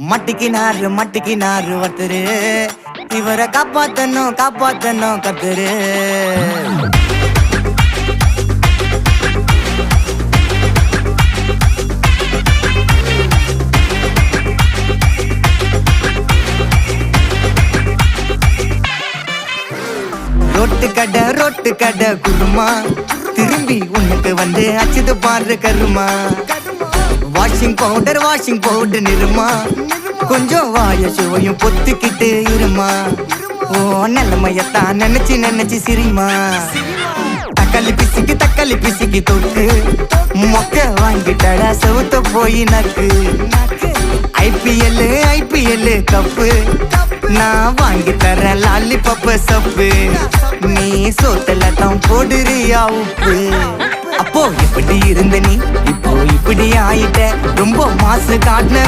மட்டிக்கினாரு ஒருத்தரு, இவரை காப்பாத்தணும் கத்துரு. ரொட்டு கடை குருமா, திரும்பி உனக்கு வந்து அச்சுது பாரு கருமா. வாஷிங் பவுடர் நிறுமா, கொஞ்சம் வாய சுவையும் பொத்துக்கிட்டு இருமா. ஓ நிலைமையத்தான் நினைச்சு சிரிமா. தக்காளி பிசிக்கி தொட்டு மொக்க வாங்கிட்டடா செவுத்த போய் நக்கு. ஐபிஎல் கப்பு நான் வாங்கி தரேன் லாலிபப்பு சப்பு. நீ சோத்தல தான் போடுறியா உப்பு. அப்போ இப்படி இருந்த நீ இப்போ இப்படி ஆயிட்ட, ரொம்ப மாசு காட்டின